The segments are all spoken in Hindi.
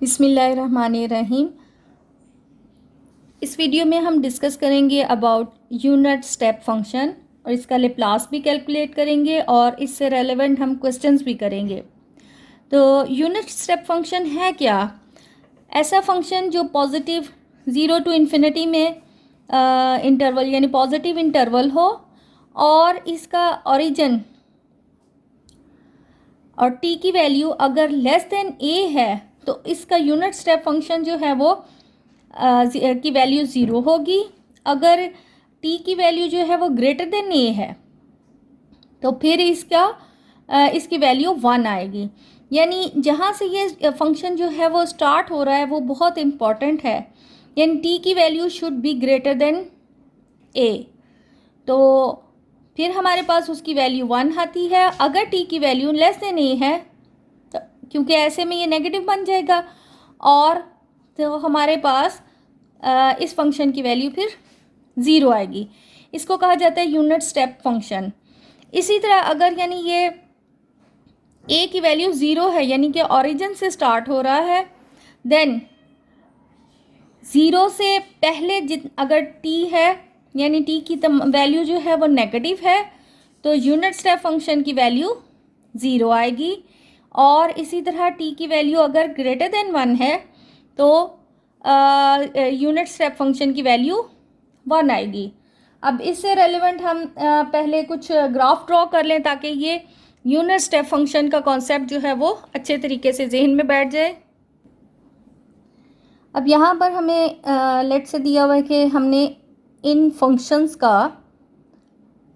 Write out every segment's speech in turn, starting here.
बिस्मिल्लाहिर्रहमानिर्रहीम। इस वीडियो में हम डिस्कस करेंगे अबाउट यूनिट स्टेप फंक्शन और इसका लेप्लास भी कैलकुलेट करेंगे और इससे रेलेवेंट हम क्वेश्चंस भी करेंगे। तो यूनिट स्टेप फंक्शन है क्या? ऐसा फंक्शन जो पॉजिटिव 0 टू इन्फिनिटी में इंटरवल यानी पॉजिटिव इंटरवल हो और इसका ओरिजिन और t की वैल्यू अगर लेस देन a है तो इसका यूनिट स्टेप फंक्शन जो है वो की वैल्यू 0 होगी। अगर t की वैल्यू जो है वो ग्रेटर देन a है तो फिर इसकी वैल्यू 1 आएगी। यानी जहाँ से ये फंक्शन जो है वो स्टार्ट हो रहा है वो बहुत इम्पॉर्टेंट है, यानी t की value should be greater than a। तो फिर हमारे पास उसकी वैल्यू 1 आती है। अगर t की वैल्यू लेस देन a है तो क्योंकि ऐसे में ये नेगेटिव बन जाएगा और तो हमारे पास इस फंक्शन की वैल्यू फिर 0 आएगी। इसको कहा जाता है यूनिट स्टेप फंक्शन। इसी तरह अगर यानी ये a की वैल्यू 0 है यानी कि ओरिजिन से स्टार्ट हो रहा है, देन 0 से पहले अगर t है यानी t की वैल्यू जो है वो नेगेटिव है तो यूनिट स्टेप फंक्शन की वैल्यू 0 आएगी। और इसी तरह t की वैल्यू अगर ग्रेटर देन 1 है तो यूनिट स्टेप फंक्शन की वैल्यू 1 आएगी। अब इससे रेलेवेंट हम पहले कुछ ग्राफ ड्रॉ कर लें ताकि ये यूनिट स्टेप फंक्शन का कॉन्सेप्ट जो है वो अच्छे तरीके से जहन में बैठ जाए। अब यहाँ पर हमें लेट से दिया हुआ है कि हमने इन फंक्शंस का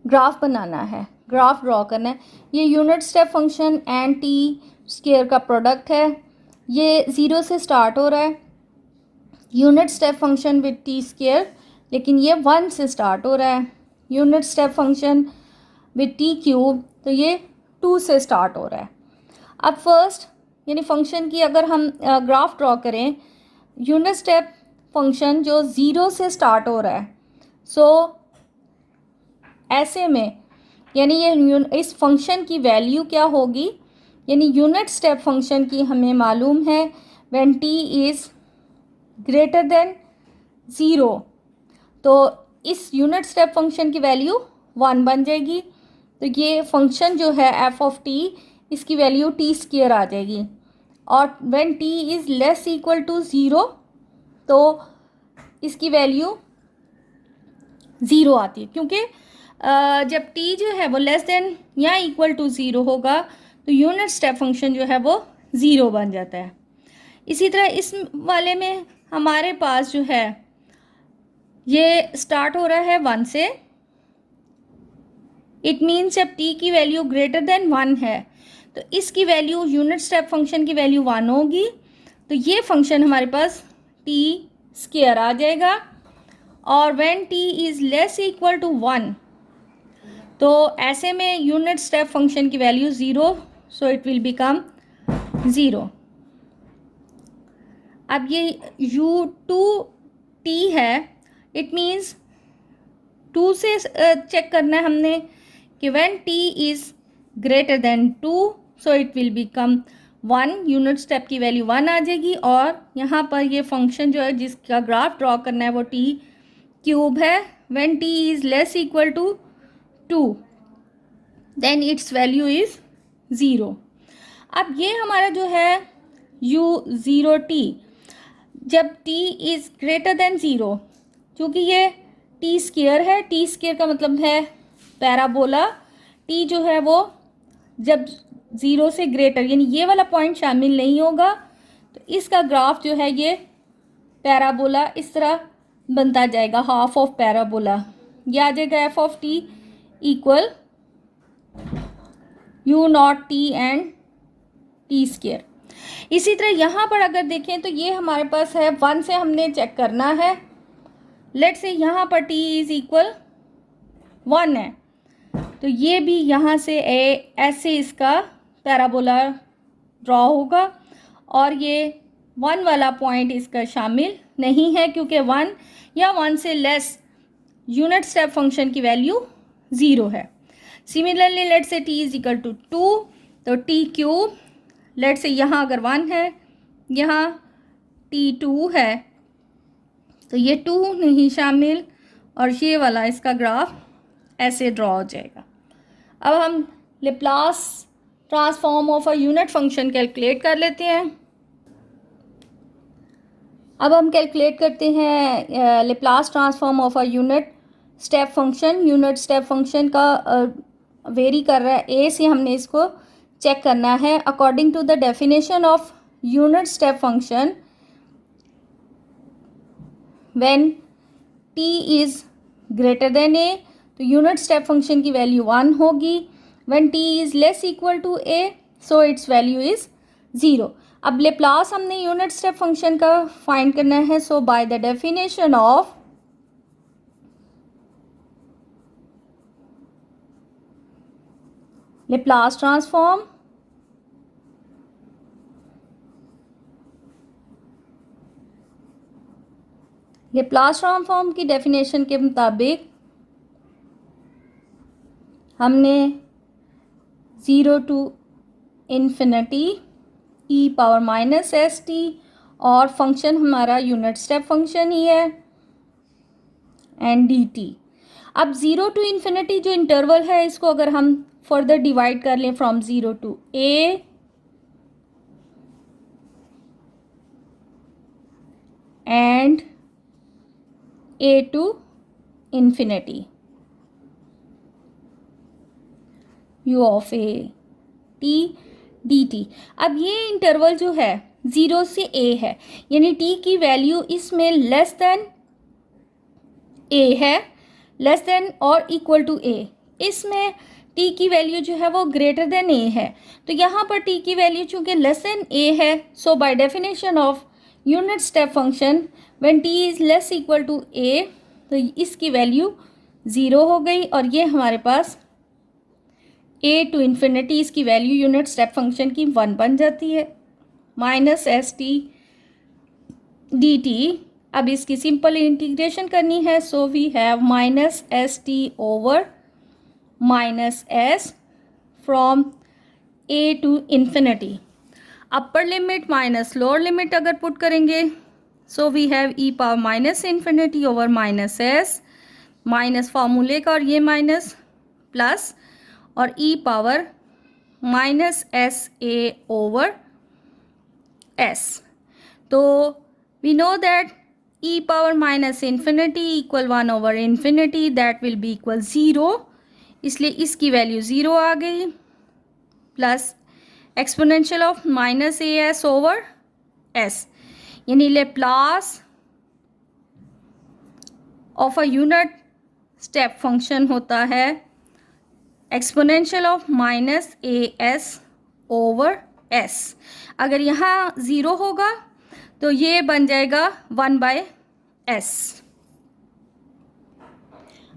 ग्राफ बनाना है, ग्राफ ड्रॉ करना है। ये unit step function and T square का प्रोडक्ट है। ये 0 से स्टार्ट हो रहा है unit step function with T square, लेकिन ये 1 से स्टार्ट हो रहा है। Unit step function with T cube तो ये 2 से स्टार्ट हो रहा है। अब फर्स्ट यानी फंक्शन की अगर हम ग्राफ ड्रॉ करें, यूनिट स्टेप फंक्शन जो 0 से स्टार्ट हो रहा है, सो ऐसे में यानी ये इस फंक्शन की वैल्यू क्या होगी, यानी यूनिट स्टेप फंक्शन की हमें मालूम है when t is greater than 0 तो इस यूनिट स्टेप फंक्शन की वैल्यू 1 बन जाएगी। तो ये फंक्शन जो है f ऑफ t इसकी वैल्यू t स्क्वायर आ जाएगी। और when t is less equal to 0 तो इसकी वैल्यू 0 आती है, क्योंकि जब t जो है वो लेस देन या इक्वल टू 0 होगा तो यूनिट स्टेप फंक्शन जो है वो 0 बन जाता है। इसी तरह इस वाले में हमारे पास जो है ये स्टार्ट हो रहा है 1 से। इट मीन्स जब t की वैल्यू ग्रेटर देन 1 है तो इसकी वैल्यू यूनिट स्टेप फंक्शन की वैल्यू 1 होगी। तो ये फंक्शन हमारे पास t स्क्वायर आ जाएगा। और when t is less equal to 1 तो ऐसे में यूनिट स्टेप फंक्शन की value 0, so it will become 0। अब ये u2t है, इट मीन्स 2 से चेक करना है हमने कि when t is greater then 2 so it will become 1, unit step की वैल्यू 1 आ जाएगी। और यहाँ पर ये फंक्शन जो है जिसका ग्राफ ड्रॉ करना है वो t क्यूब है। When t is less equal to 2 then its value is 0। अब ये हमारा जो है u0t जब t इज़ ग्रेटर देन 0, क्योंकि ये t स्क्वायर है, t स्क्वायर का मतलब है पैराबोला। t जो है वो जब 0 से ग्रेटर यानी ये वाला पॉइंट शामिल नहीं होगा तो इसका ग्राफ जो है ये पैराबोला इस तरह बनता जाएगा, हाफ ऑफ पैराबोला। ये आ जाएगा f of t equal u0t and t square. इसी तरह यहाँ पर अगर देखें तो ये हमारे पास है 1 से हमने चेक करना है। लेट से यहाँ पर t इज़ इक्वल 1 है तो ये भी यहाँ से ऐसे इसका पैराबोला ड्रॉ होगा और ये 1 वाला पॉइंट इसका शामिल नहीं है, क्योंकि 1 या 1 से लेस यूनिट स्टेप फंक्शन की वैल्यू 0 है। सिमिलरली लेट से t इज़ इक्वल टू 2 तो t क्यूब, लेट से यहाँ अगर 1 है यहाँ T2 है, तो ये 2 नहीं शामिल और ये वाला इसका ग्राफ ऐसे ड्रॉ हो जाएगा। अब हम Laplace transform of a unit function calculate कर लेते हैं। अब हम कैलकुलेट करते हैं Laplace transform of a unit step function. Unit step function का वेरी कर रहा है ए से, हमने इसको चेक करना है। According to the definition of unit step function, when T is greater than A, तो यूनिट स्टेप फंक्शन की वैल्यू 1 होगी। When T is less equal to A, so it's value is 0। अब लेप्लास हमने यूनिट स्टेप फंक्शन का फाइंड करना है। So by the definition of Laplace transform, Laplace transform की डेफिनेशन के मुताबिक हमने 0 to infinity E power minus S T, और फंक्शन हमारा यूनिट स्टेप फंक्शन ही है, एंड डी टी। अब 0 टू इन्फिनिटी जो इंटरवल है, इसको अगर हम फर्दर डिवाइड कर लें from 0 to A and A to infinity, U of A T D T. अब ये इंटरवल जो है 0 से ए है, यानी टी की वैल्यू इसमें लेस देन ए है, लेस देन और इक्वल टू ए। इसमें टी की वैल्यू जो है वो ग्रेटर देन ए है, तो यहाँ पर टी की वैल्यू चूँकि लेस देन ए है, so by definition of unit step function when T is less equal to A, तो इसकी वैल्यू 0 हो गई। और ये हमारे पास ए टू इन्फिनिटी, इसकी वैल्यू यूनिट स्टेप फंक्शन की 1 बन जाती है, minus S T D T. अब इसकी सिंपल इंटीग्रेशन करनी है, so we have minus S T over minus S from A to infinity. Upper limit minus lower limit अगर पुट करेंगे, so we have e power minus infinity over minus S, minus फार्मूले का और ये माइनस प्लस, और e power minus S A over S. तो we know that e power minus infinity equal 1 over infinity, that will be equal 0, इसलिए इसकी वैल्यू 0 आ गई, plus exponential of minus A S over S, यानी Laplace of a unit step function होता है exponential of minus A S over S. अगर यहाँ 0 होगा तो ये बन जाएगा 1 बाय एस।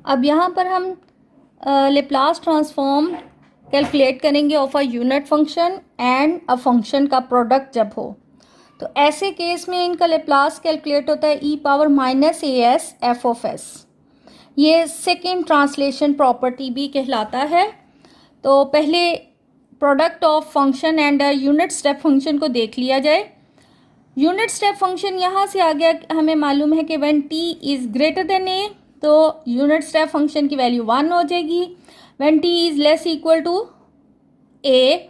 अब यहाँ पर हम लेप्लास ट्रांसफॉर्म कैलकुलेट करेंगे of a unit function and a function का प्रोडक्ट जब हो, तो ऐसे केस में इनका लेप्लास कैलकुलेट होता है e power minus A S F of S. ये सेकेंड ट्रांसलेशन प्रॉपर्टी भी कहलाता है। तो पहले product of function and unit step function को देख लिया जाए। यूनिट स्टेप फंक्शन यहाँ से आ गया, हमें मालूम है कि when T is greater than A, तो यूनिट स्टेप फंक्शन की वैल्यू 1 हो जाएगी। When T is less equal to A,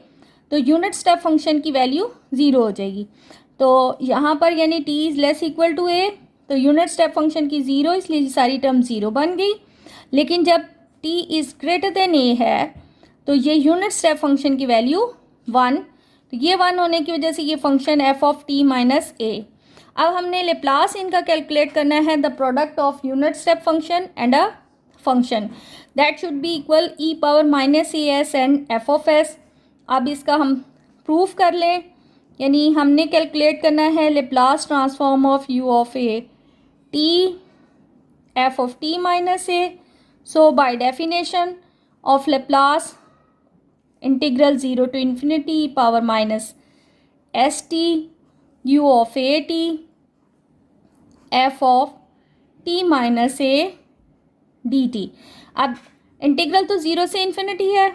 तो यूनिट स्टेप फंक्शन की वैल्यू 0 हो जाएगी। तो यहाँ पर यानी T is less equal to A, तो यूनिट स्टेप फंक्शन की 0, इसलिए सारी टर्म 0 बन गई। लेकिन जब T is greater than A है, तो ये यूनिट स्टेप फंक्शन की वैल्यू 1, तो ये 1 होने की वजह से ये function F of T minus A. अब हमने लेप्लास इनका कैलकुलेट करना है, the product of unit step function and a function that should be equal e power minus A S and F of S. अब इसका हम प्रूफ कर लें, यानी हमने कैलकुलेट करना है Laplace transform of U of A T F of T minus A. So by definition of Laplace integral 0 to infinity E power minus S T U of A T F of T minus A D T. अब इंटीग्रल तो 0 से इन्फिनिटी है,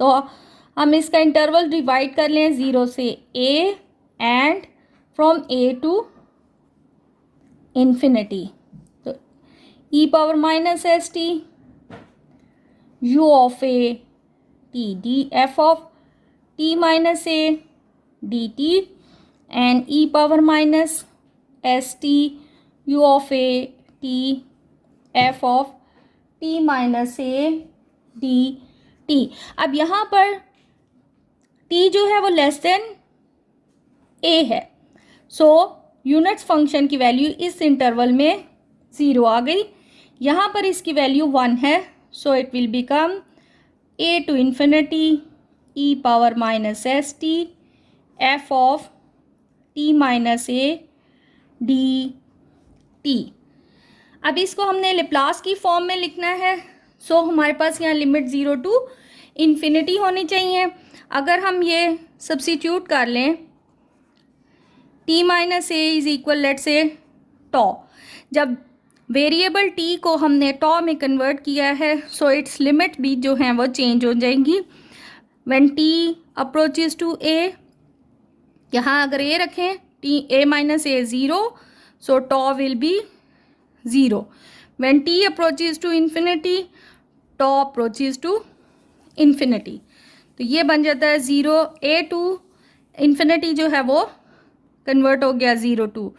तो हम इसका इंटरवल डिवाइड कर लें 0 से a and from A to infinity. तो e power minus S T U of A T D F of T minus A D T and e power minus S T U of A T F of T minus A D T. अब यहाँ पर टी जो है वो लेस देन ए है, सो यूनिट्स फंक्शन की वैल्यू इस इंटरवल में 0 आ गई। यहाँ पर इसकी वैल्यू 1 है, so it will become A to infinity E power minus S T F of T minus A D T. अब इसको हमने लेप्लास की फॉर्म में लिखना है, सो हमारे पास यहाँ लिमिट 0 टू इन्फिनिटी होनी चाहिए। अगर हम ये सब्सिट्यूट कर लें, T minus A is equal let से टॉ, जब वेरिएबल टी को हमने टॉ में कन्वर्ट किया है, सो इट्स लिमिट भी जो हैं वो चेंज हो जाएंगी। When T approaches to A, यहाँ अगर ए रखें T A minus A 0, so tau will be 0। When T approaches to infinity, tau approaches to infinity, तो ये बन जाता है 0। ए टू इन्फिनिटी जो है वो कन्वर्ट हो गया 0 to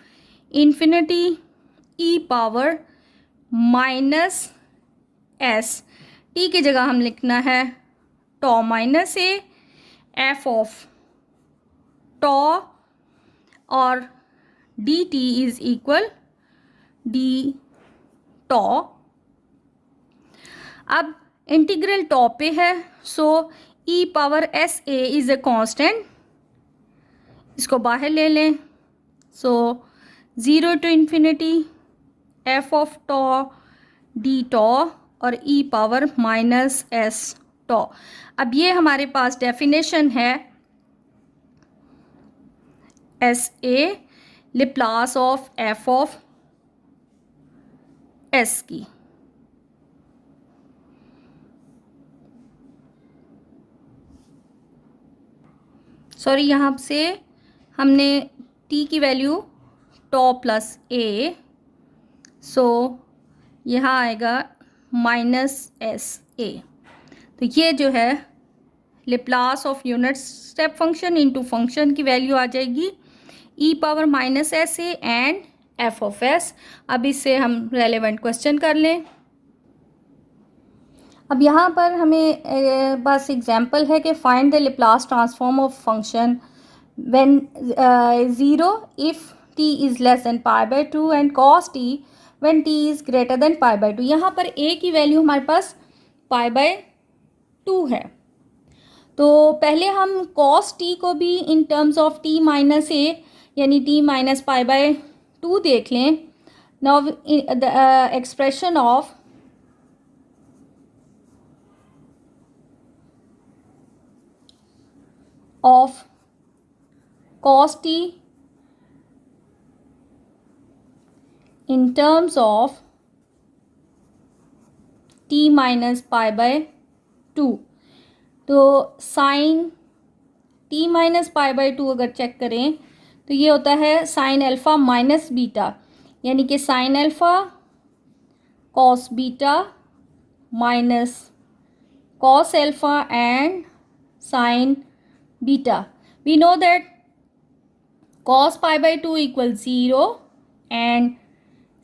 infinity E power minus S, T की जगह हम लिखना है tau minus A F of tau, और D T is equal D tau. अब इंटीग्रल टॉ पे है, so e power S A is a constant, इसको बाहर ले लें, so 0 to infinity F of tau D tau और e power minus S tau. अब ये हमारे पास डेफिनेशन है as A Laplace of F of S की। सॉरी, यहाँ से हमने t की वैल्यू टॉ प्लस ए, सो यहाँ आएगा माइनस एस ए। तो ये जो है Laplace of unit step function into function की वैल्यू आ जाएगी e power minus S A and F of S. अब इससे हम रेलेवेंट क्वेश्चन कर लें। अब यहाँ पर हमें बस एग्जांपल है कि find the Laplace transform of function when 0 if t is less than pi by 2 and cos t when t is greater than pi by 2। यहाँ पर a की वैल्यू हमारे पास पाई बाई 2 है, तो पहले हम cos t को भी in terms of t minus a यानी t माइनस पाई बाई 2 देख लें। Now the expression of cos t in terms of t minus pi by 2, तो sine t minus pi by 2 अगर चेक करें तो ये होता है साइन अल्फ़ा माइनस बीटा, यानी कि sine alpha cos beta minus cos alpha and sign beta. We know that cos pi by 2 equals 0 and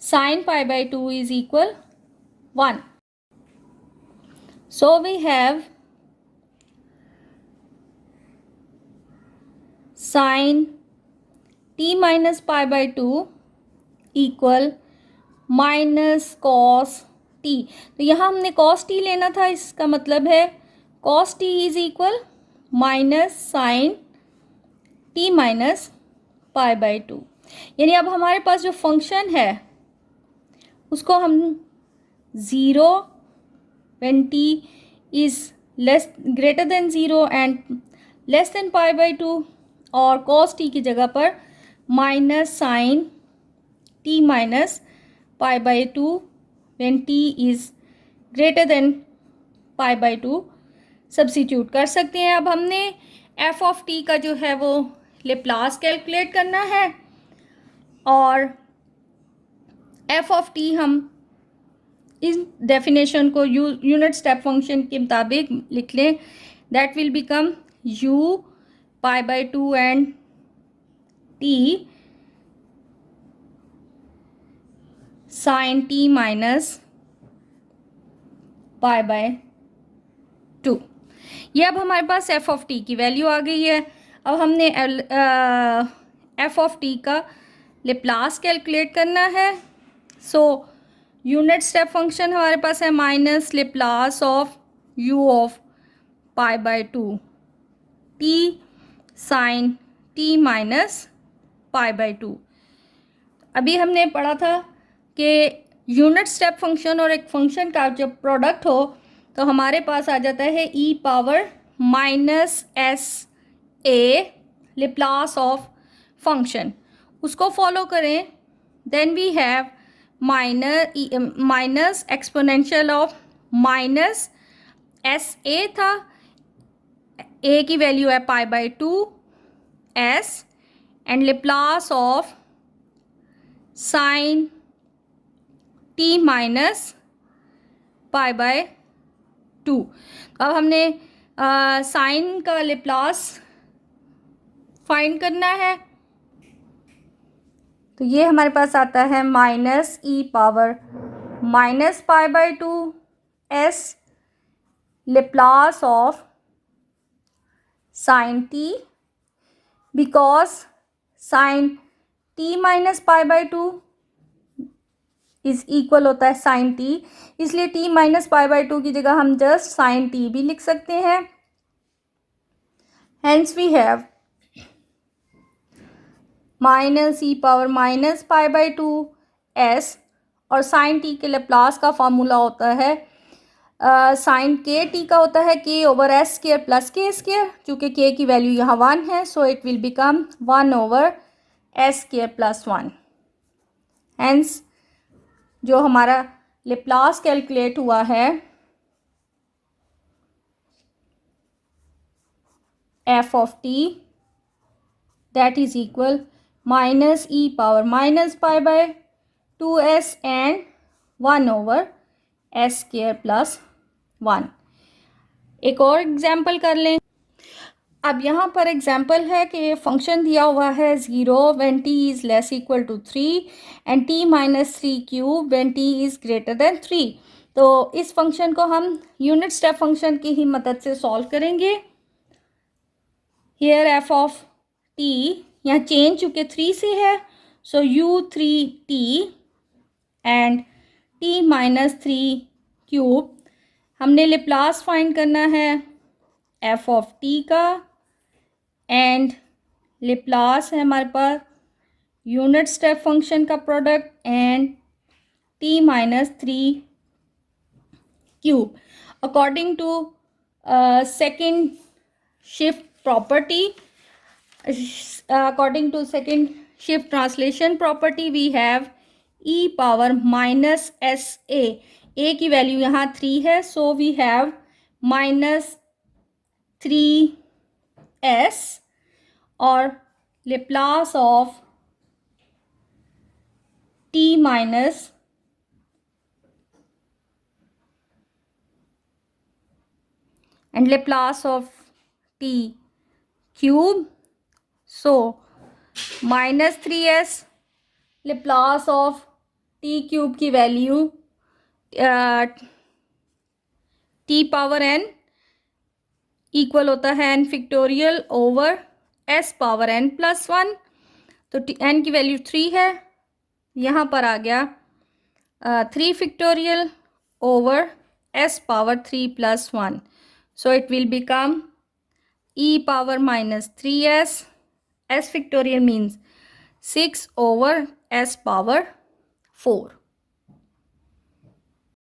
sin pi by 2 is equal 1. So we have sin t minus pi by 2 equal minus cos t। तो यहाँ हमने cos t लेना था, इसका मतलब है cos t is equal minus sine T minus pi by 2। यानी अब हमारे पास जो फंक्शन है उसको हम 0 when t is less greater than 0 and less than pi by 2 और cos t की जगह पर minus sine t minus pi by 2 when t is greater than pi by 2 substitute कर सकते हैं। अब हमने एफ ऑफ टी का जो है वो लेप्लास कैलकुलेट करना है और एफ ऑफ टी हम इस डेफिनेशन को यूनिट स्टेप फंक्शन के मुताबिक लिख लें. That will become u pi by 2 and t sine t minus pi by 2. ये अब हमारे पास एफ ऑफ टी की वैल्यू आ गई है. अब हमने एफ ऑफ टी का लेप्लास कैलकुलेट करना है. सो यूनिट स्टेप फंक्शन हमारे पास है minus Laplace of u of pi by 2 t sine t minus pi by 2. अभी हमने पढ़ा था कि यूनिट स्टेप फंक्शन और एक फंक्शन का जब प्रोडक्ट हो तो हमारे पास आ जाता है e power minus S A Laplace of function. उसको फॉलो करें. Then we have minus exponential of minus S A था. ए की वैल्यू है pi by 2 S and Laplace of sine T minus pi by 2. अब हमने साइन का लेप्लास फाइंड करना है. तो ये हमारे पास आता है minus E power minus pi by 2 S Laplace of sine T, because sign T minus pi by 2 is equal होता है साइन टी, इसलिए टी माइनस पाई बाय 2 की जगह हम जस्ट साइन टी भी लिख सकते हैं. Hence we have minus E power minus pi by 2 S और साइन टी के लेप्लास का फार्मूला होता है साइन के टी का होता है K over S square plus K square. चूँकि के की वैल्यू यहाँ 1 है so it will become 1 over S square plus 1. Hence जो हमारा लेप्लास कैलकुलेट हुआ है F of T that is equal minus E power minus pi bye 2s and 1 over S square plus 1. एक और एग्जाम्पल कर लें. अब यहाँ पर एग्जाम्पल है कि फंक्शन दिया हुआ है 0 when t is less equal to 3 and t minus 3 cube when t is greater than 3. तो इस फंक्शन को हम यूनिट स्टेप फंक्शन की ही मदद से सॉल्व करेंगे. हियर एफ ऑफ t यहाँ चेंज चूँकि 3 से है so u3t and t minus 3 cube. हमने लेप्लास फाइंड करना है एफ ऑफ टी का एंड लेप्लास है हमारे पास यूनिट स्टेप फंक्शन का product and t minus 3 cube. According to second shift property, according to second shift translation property we have e power minus S ए की वैल्यू यहाँ 3 है so we have minus 3s और Laplace of t minus and Laplace of t cube. So minus 3s Laplace of t cube की value t power n equal होता है n factorial over s power n plus 1. तो n की वैल्यू 3 है, यहाँ पर आ गया 3 factorial over s power 3 plus 1. So it will become e power minus 3s. S factorial means 6 over s power 4.